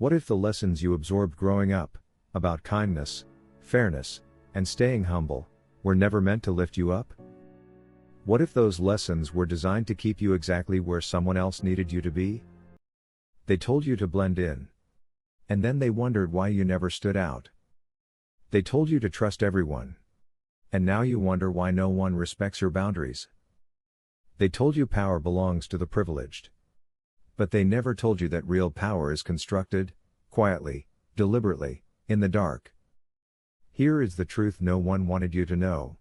What if the lessons you absorbed growing up, about kindness, fairness, and staying humble, were never meant to lift you up? What if those lessons were designed to keep you exactly where someone else needed you to be? They told you to blend in. And then they wondered why you never stood out. They told you to trust everyone. And now you wonder why no one respects your boundaries. They told you power belongs to the privileged. But they never told you that real power is constructed, quietly, deliberately, in the dark. Here is the truth no one wanted you to know.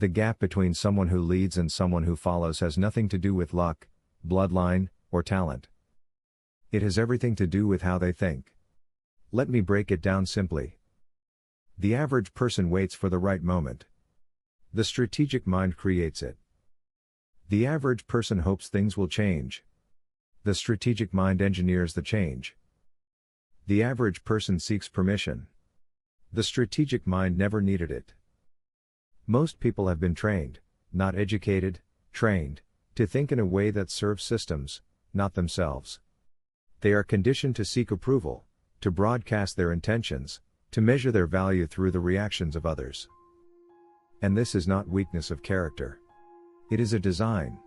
The gap between someone who leads and someone who follows has nothing to do with luck, bloodline, or talent. It has everything to do with how they think. Let me break it down simply. The average person waits for the right moment. The strategic mind creates it. The average person hopes things will change. The strategic mind engineers the change. The average person seeks permission. The strategic mind never needed it. Most people have been trained, not educated, trained, to think in a way that serves systems, not themselves. They are conditioned to seek approval, to broadcast their intentions, to measure their value through the reactions of others. And this is not weakness of character. It is a design.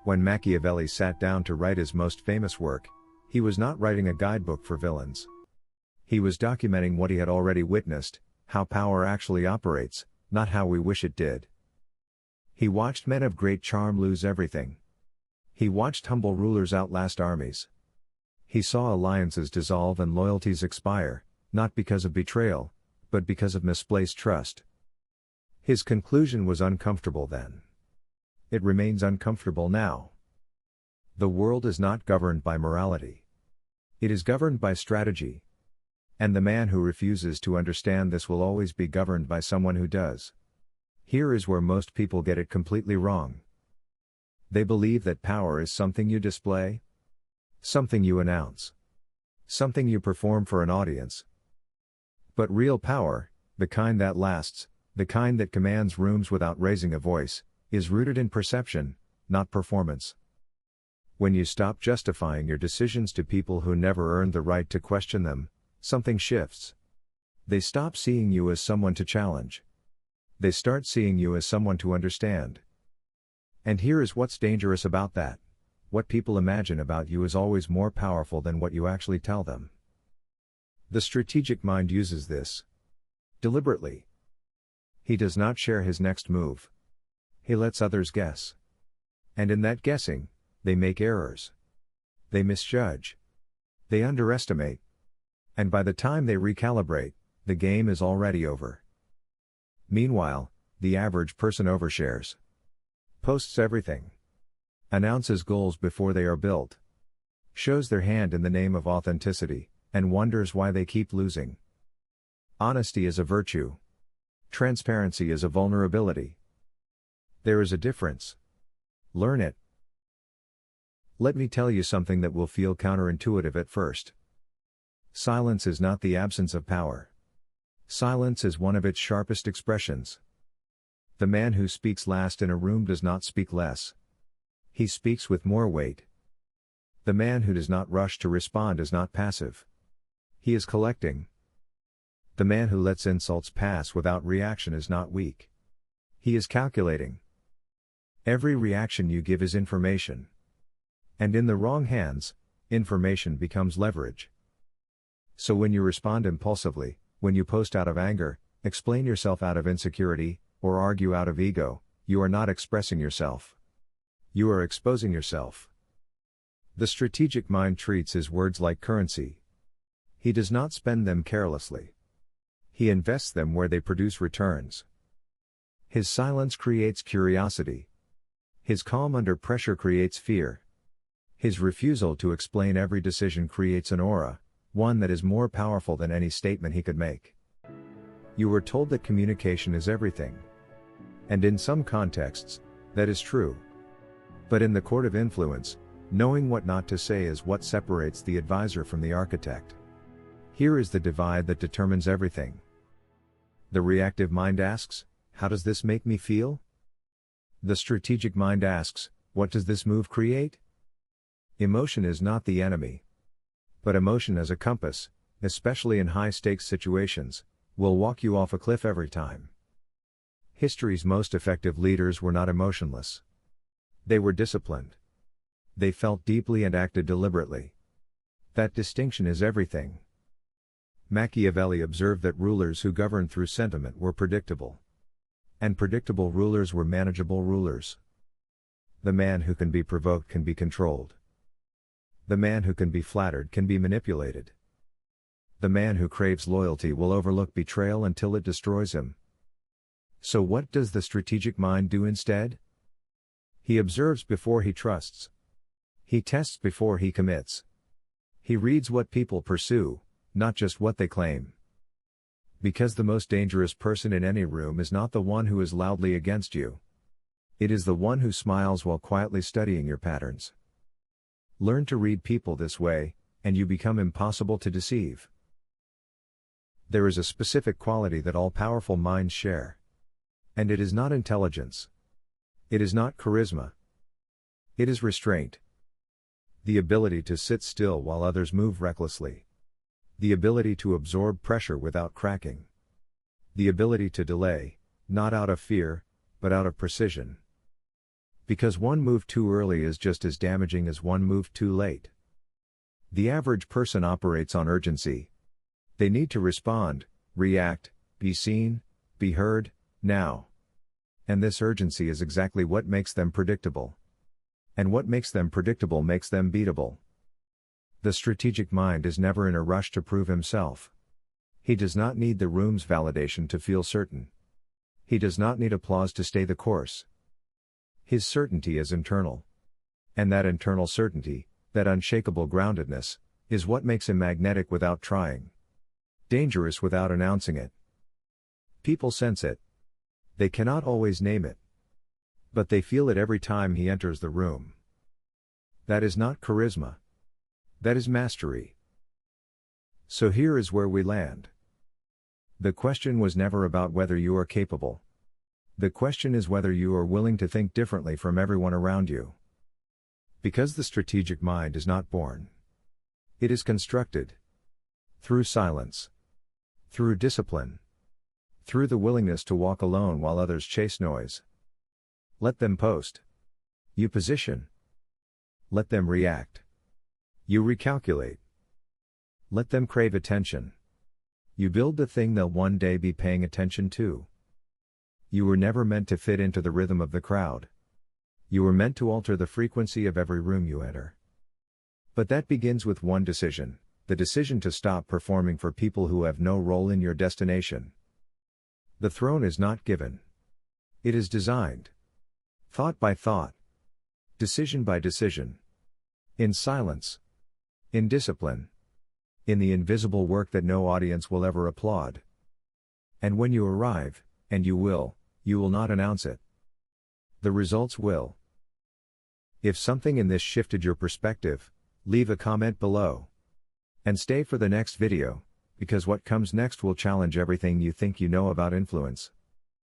When Machiavelli sat down to write his most famous work, he was not writing a guidebook for villains. He was documenting what he had already witnessed, how power actually operates, not how we wish it did. He watched men of great charm lose everything. He watched humble rulers outlast armies. He saw alliances dissolve and loyalties expire, not because of betrayal, but because of misplaced trust. His conclusion was uncomfortable then. It remains uncomfortable now. The world is not governed by morality. It is governed by strategy. And the man who refuses to understand this will always be governed by someone who does. Here is where most people get it completely wrong. They believe that power is something you display, something you announce, something you perform for an audience. But real power, the kind that lasts, the kind that commands rooms without raising a voice, is rooted in perception, not performance. When you stop justifying your decisions to people who never earned the right to question them, something shifts. They stop seeing you as someone to challenge. They start seeing you as someone to understand. And here is what's dangerous about that. What people imagine about you is always more powerful than what you actually tell them. The strategic mind uses this. Deliberately. He does not share his next move. He lets others guess. And in that guessing, they make errors. They misjudge. They underestimate. And by the time they recalibrate, the game is already over. Meanwhile, the average person overshares. Posts everything. Announces goals before they are built. Shows their hand in the name of authenticity, and wonders why they keep losing. Honesty is a virtue. Transparency is a vulnerability. There is a difference. Learn it. Let me tell you something that will feel counterintuitive at first. Silence is not the absence of power. Silence is one of its sharpest expressions. The man who speaks last in a room does not speak less. He speaks with more weight. The man who does not rush to respond is not passive. He is collecting. The man who lets insults pass without reaction is not weak. He is calculating. Every reaction you give is information. And in the wrong hands, information becomes leverage. So when you respond impulsively, when you post out of anger, explain yourself out of insecurity, or argue out of ego, you are not expressing yourself. You are exposing yourself. The strategic mind treats his words like currency. He does not spend them carelessly. He invests them where they produce returns. His silence creates curiosity. His calm under pressure creates fear. His refusal to explain every decision creates an aura, one that is more powerful than any statement he could make. You were told that communication is everything. And in some contexts, that is true. But in the court of influence, knowing what not to say is what separates the advisor from the architect. Here is the divide that determines everything. The reactive mind asks, how does this make me feel? The strategic mind asks, what does this move create? Emotion is not the enemy. But emotion as a compass, especially in high-stakes situations, will walk you off a cliff every time. History's most effective leaders were not emotionless. They were disciplined. They felt deeply and acted deliberately. That distinction is everything. Machiavelli observed that rulers who governed through sentiment were predictable. And predictable rulers were manageable rulers. The man who can be provoked can be controlled. The man who can be flattered can be manipulated. The man who craves loyalty will overlook betrayal until it destroys him. So what does the strategic mind do instead? He observes before he trusts. He tests before he commits. He reads what people pursue, not just what they claim. Because the most dangerous person in any room is not the one who is loudly against you. It is the one who smiles while quietly studying your patterns. Learn to read people this way, and you become impossible to deceive. There is a specific quality that all powerful minds share. And it is not intelligence. It is not charisma. It is restraint. The ability to sit still while others move recklessly. The ability to absorb pressure without cracking. The ability to delay, not out of fear, but out of precision. Because one move too early is just as damaging as one move too late. The average person operates on urgency. They need to respond, react, be seen, be heard, now. And this urgency is exactly what makes them predictable. And what makes them predictable makes them beatable. The strategic mind is never in a rush to prove himself. He does not need the room's validation to feel certain. He does not need applause to stay the course. His certainty is internal. And that internal certainty, that unshakable groundedness, is what makes him magnetic without trying. Dangerous without announcing it. People sense it. They cannot always name it. But they feel it every time he enters the room. That is not charisma. That is mastery. So here is where we land. The question was never about whether you are capable. The question is whether you are willing to think differently from everyone around you. Because the strategic mind is not born. It is constructed. Through silence. Through discipline. Through the willingness to walk alone while others chase noise. Let them post. You position. Let them react. You recalculate. Let them crave attention. You build the thing they'll one day be paying attention to. You were never meant to fit into the rhythm of the crowd. You were meant to alter the frequency of every room you enter. But that begins with one decision, the decision to stop performing for people who have no role in your destination. The throne is not given. It is designed. Thought by thought. Decision by decision. In silence. In discipline. In the invisible work that no audience will ever applaud. And when you arrive, and you will not announce it. The results will. If something in this shifted your perspective, leave a comment below. And stay for the next video, because what comes next will challenge everything you think you know about influence.